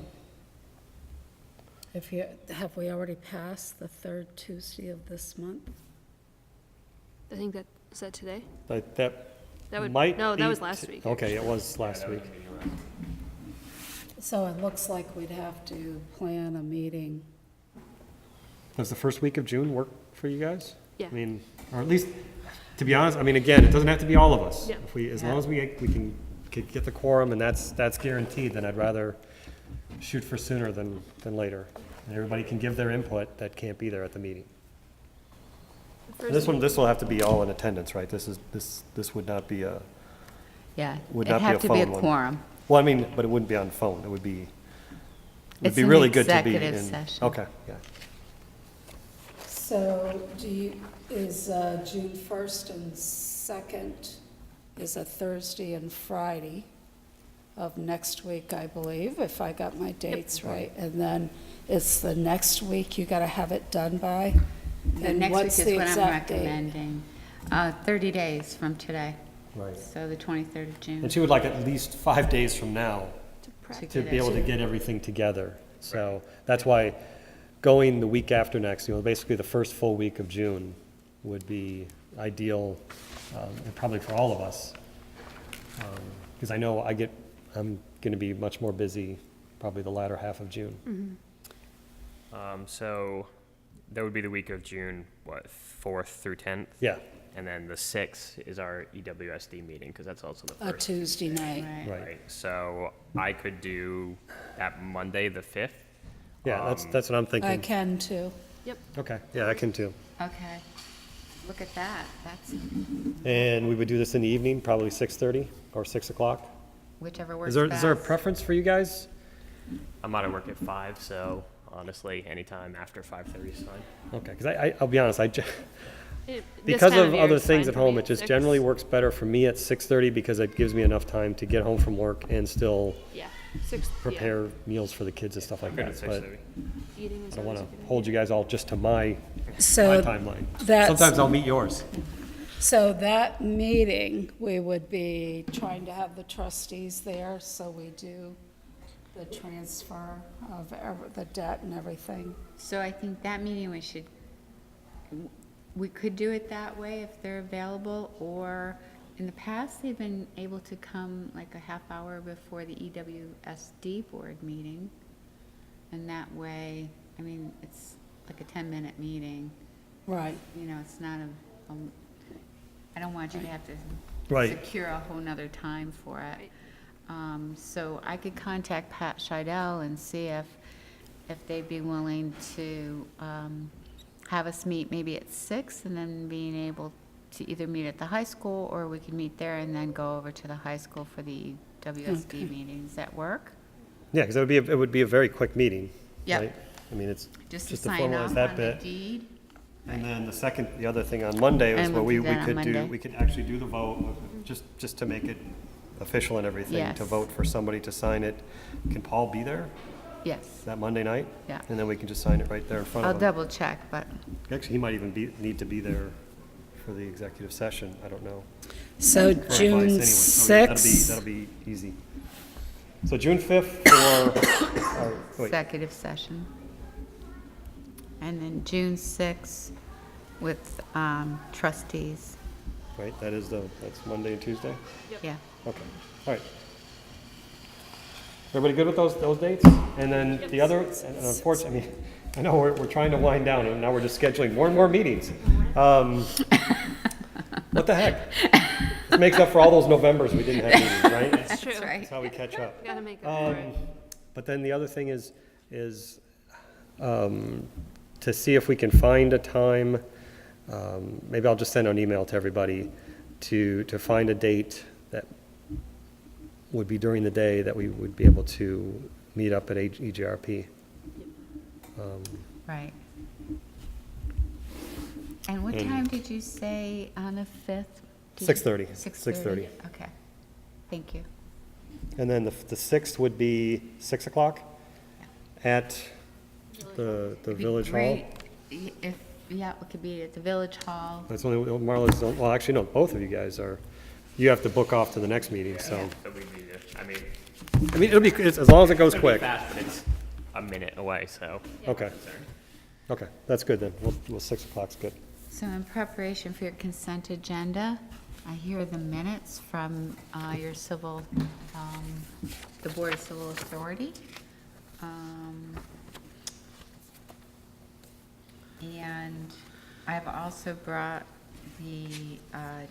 have we already passed the third Tuesday of this month? I think is that today? That That would, might no, that be was last week. Okay, it was last week. So it looks like we'd have to plan a meeting. Does the first week of June work for you guys? Yeah. I mean, or at least, to be honest, I mean, again, it doesn't have to be all of us. Yeah. If we, as long as we can get the quorum and that's guaranteed, then I'd rather shoot for sooner than later. And everybody can give their input that can't be there at the meeting. And this will have to be all in attendance, right? This would not be a, Yeah, Would it'd not be a have to be a phone one. quorum. well, I mean, but it wouldn't be on phone. It would be It's an really good to be in. executive session. Okay, yeah. So is June 1st and 2nd is a Thursday and Friday of next week, I believe, if I got my dates right. And then it's the next week you got to have it done by? The And next what's week the is what I'm exact date? recommending. 30 days from today, Right. so the 23rd of June. And she would like at least 5 days from now To practice. to get be it able to to- get everything together. So that's why going the week after next, basically the first full week of June would be ideal, and probably for all of us. Because I know I'm going to be much more busy probably the latter half of June. So that would be the week of June, what, 4th through 10th? Yeah, And then the 6th is our EWSD meeting, because that's also the A first. Tuesday night. Right. right. So I could do that Monday, the 5th. Yeah, that's what I'm I thinking. can too. Okay, yeah, I can too. Okay, look at that, that's And we would do this in the evening, probably 6:30 or 6 o'clock. whichever works Is best. there a preference for you guys? I'm out of work at 5, so honestly, anytime after 5:30 is fine. Okay, because I'll be honest, This because time of year other is things fine at for home, me it just 6. generally works better for me at 6:30 because it gives me enough time to get home from work and still Yeah, 6, prepare meals for the kids and stuff like Good at that. But 6:30. Eating is I don't want always a to good hold you guys all just to my So timeline. that's- Sometimes I'll meet yours. So that meeting, we would be trying to have the trustees there, so we do the transfer of the debt and everything. So I think that meeting we could do it that way if they're available, or in the past, they've been able to come like a half hour before the EWSD board meeting. And that way, I mean, it's like a 10-minute meeting, Right. it's not I don't want you to have to Right. secure a whole nother time for it. So I could contact Pat Scheidel and see if they'd be willing to have us meet maybe at 6 and then being able to either meet at the high school or we could meet there and then go over to the high school for the WSD meeting. Does that work? Yeah, because it would be a very quick meeting. Yep. Right? I mean, it's Just to just to sign formalize off that on the bit. deed? And then the other thing on Monday was And what we'll we do that on could do, Monday. we could actually do the vote, just to make it official and everything, to Yes. vote for somebody to sign it. Can Paul be there Yes. that Monday night? Yeah. And then we can just sign it right there in front I'll of him. double check, but Actually, he might even need to be there for the executive session, I don't know. So For advice June anyway. So that'll 6th, be easy. So June 5th for, wait, executive session. And then June 6th with trustees. right, that's Monday and Tuesday? Yeah. Okay, all right. Everybody good with those dates? And then the other, and unfortunately, I mean, I know we're trying to wind down, and now we're just scheduling more and more meetings. What the heck? This makes up for all those Novembers we didn't have meetings, right? That's right. That's how we catch up. Gotta make up for it. But then the other thing is to see if we can find a time, maybe I'll just send an email to everybody to find a date that would be during the day that we would be able to meet up at EGRP. Right. And what And- time did you say on the 5th? 6:30. 6:30. Okay, thank you. And then the 6th would be 6 o'clock at the It'd be Village Hall. great If, yeah, it could be at the Village Hall. That's only, Marla's, well, actually, no, both of you guys are, you have to book off to the next meeting, so. So we need to, I mean, I mean, it'll be, as long as it goes it'll be quick. fast, but it's a minute away, so. Okay, okay, that's good then. Well, 6 o'clock's good. So in preparation for your consent agenda, I hear the minutes from your civil, the Board of Civil Authority. And I've also brought the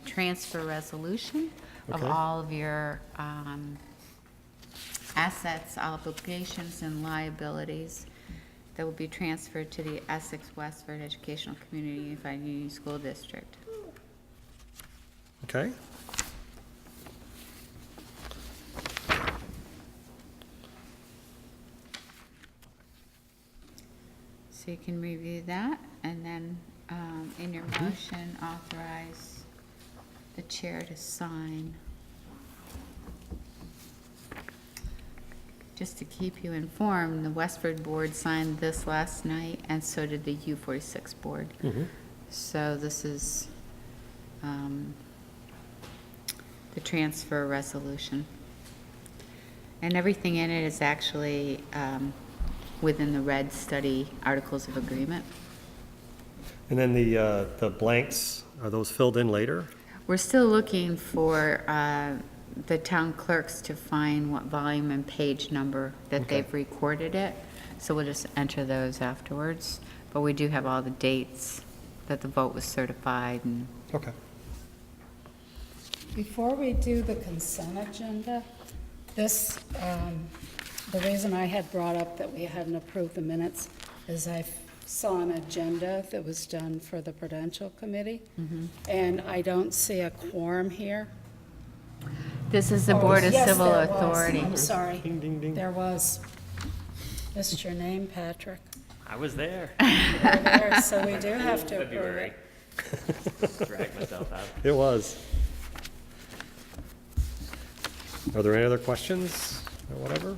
transfer resolution of Okay. all of your assets, obligations, and liabilities that will be transferred to the Essex Westford Educational Community Unified Union School District. Okay? So you can review that, and then in your motion, authorize the chair to sign. Just to keep you informed, the Westford Board signed this last night, and so did the U46 Board. So this is the transfer resolution. And everything in it is actually within the red study articles of agreement. And then the blanks, are those filled in later? We're still looking for the town clerks to find what volume and page number that Okay. they've recorded it. So we'll just enter those afterwards. But we do have all the dates that the vote was certified and Okay. Before we do the consent agenda, this, the reason I had brought up that we hadn't approved the minutes is I saw an agenda that was done for the Prudential Committee, and I don't see a quorum here. this is the Oh, Board of yes, Civil there was. Authority. I'm sorry. Ding, ding, ding. There was. Missed your name, Patrick. I was there. You're there, so we do have to approve February. it. Dragged myself out. It was. Are there any other questions or whatever?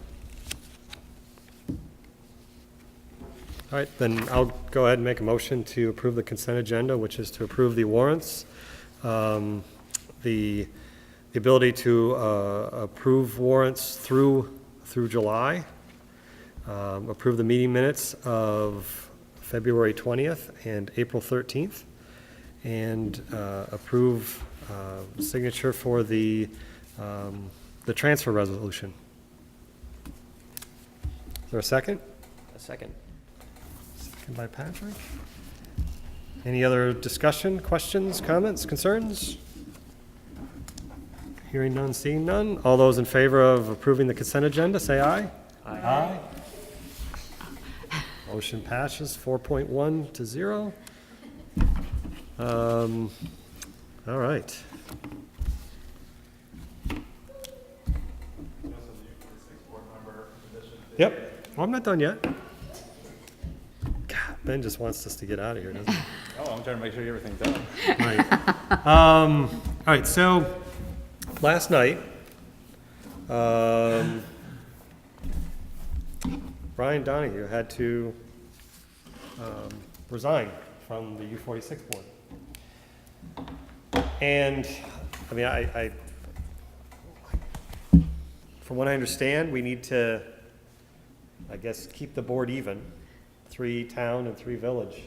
All right, then I'll go ahead and make a motion to approve the consent agenda, which is to approve the warrants, the ability to approve warrants through July, approve the meeting minutes of February 20th and April 13th, and approve signature for the transfer resolution. Is there a second? A second. Second by Patrick. Any other discussion, questions, comments, concerns? Hearing none, seeing none. All those in favor of approving the consent agenda, say aye. Aye. Motion passes 4.1 to 0. All right. Yep. Well, I'm not done yet. God, Ben just wants us to get out of here, doesn't he? Oh, I'm trying to make sure everything's done. Right. All right, so last night, Brian Donahue had to resign from the U46 board. And, I mean, I from what I understand, we need to, I guess, keep the board even, 3 town and 3 village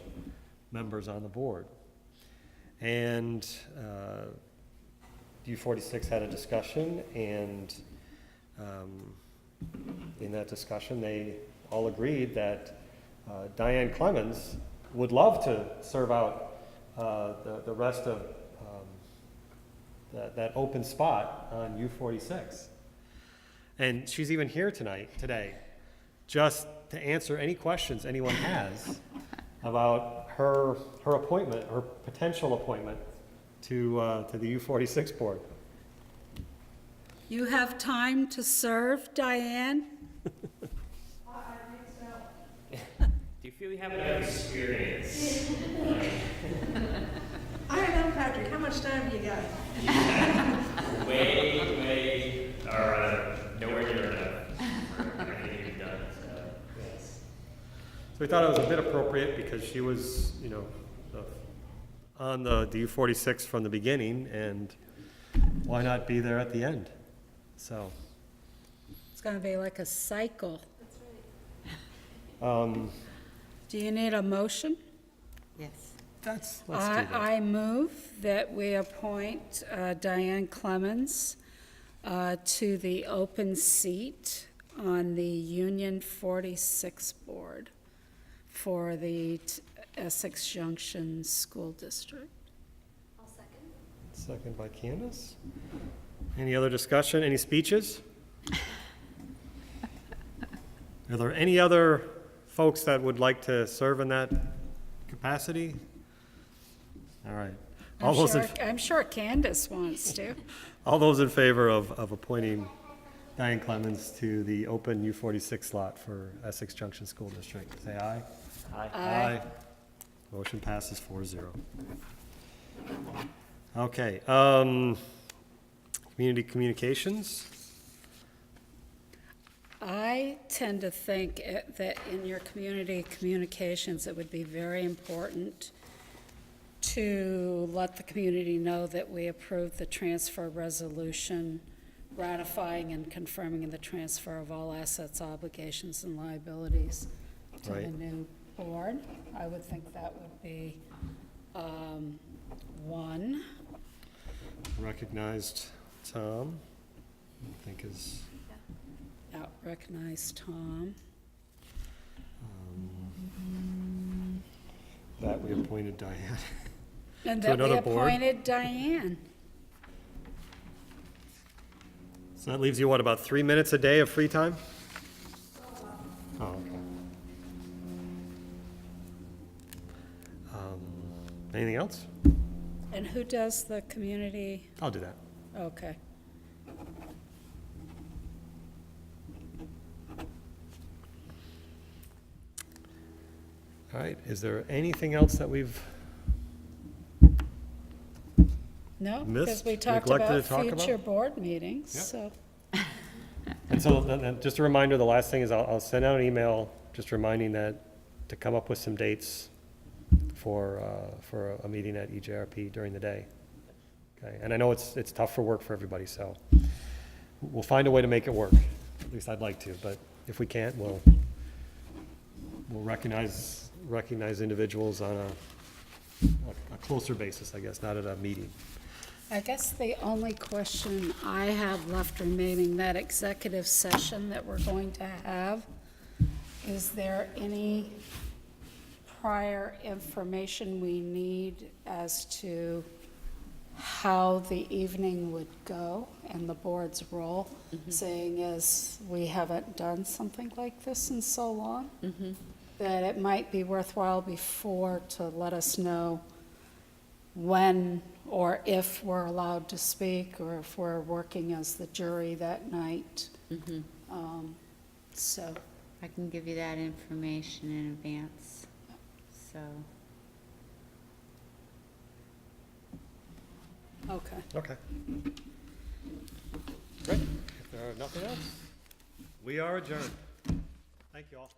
members on the board. And U46 had a discussion, and in that discussion, they all agreed that Diane Clemens would love to serve out the rest of that open spot on U46. And she's even here today, just to answer any questions anyone has about her appointment, her potential appointment to the U46 board. You have time to serve, Diane? Do you feel you have enough experience? I don't know, Patrick, how much time do you got? Way, or nowhere near enough for everything you've done, so, yes. So we thought it was a bit appropriate because she was, on the U46 from the beginning, and why not be there at the end? So, It's gonna be like a cycle. um, Do you need a motion? Yes. let's do that. I move that we appoint Diane Clemens to the open seat on the Union 46 Board for the Essex Junction School District. Second by Candace. Any other discussion, any speeches? Are there any other folks that would like to serve in that capacity? All right. I'm sure Candace wants to. All those in favor of appointing Diane Clemens to the open U46 slot for Essex Junction School District, say aye. Aye. Aye. Motion passes 4-0. Okay, community communications. I tend to think that in your community communications, it would be very important to let the community know that we approved the transfer resolution ratifying and confirming the transfer of all assets, obligations, and liabilities to the Right. new board. I would think that would be one. Recognized Tom, I think is, Recognize Tom. that we appointed Diane. And To that we another board? appointed Diane. So that leaves you, what, about 3 minutes a day of free time? Oh, okay. Anything else? And who does the community? I'll do that. Okay. All right, is there anything else that we've, No, Missed, because we talked neglected about to talk about? future board meetings, Yep. so. and so, and just a reminder, the last thing is I'll send out an email just reminding that to come up with some dates for a meeting at EJRP during the day. Okay, and I know it's tough for work for everybody, so we'll find a way to make it work. At least I'd like to, but if we can't, we'll recognize individuals on a closer basis, I guess, not at a meeting. I guess the only question I have left remaining, that executive session that we're going to have, is there any prior information we need as to how the evening would go and the board's role, seeing as we haven't done something like this in so long? That it might be worthwhile before to let us know when or if we're allowed to speak, or if we're working as the jury that night. So, I can give you that information in advance, so. okay. Okay. Great. If there are nothing else, we are adjourned. Thank you all.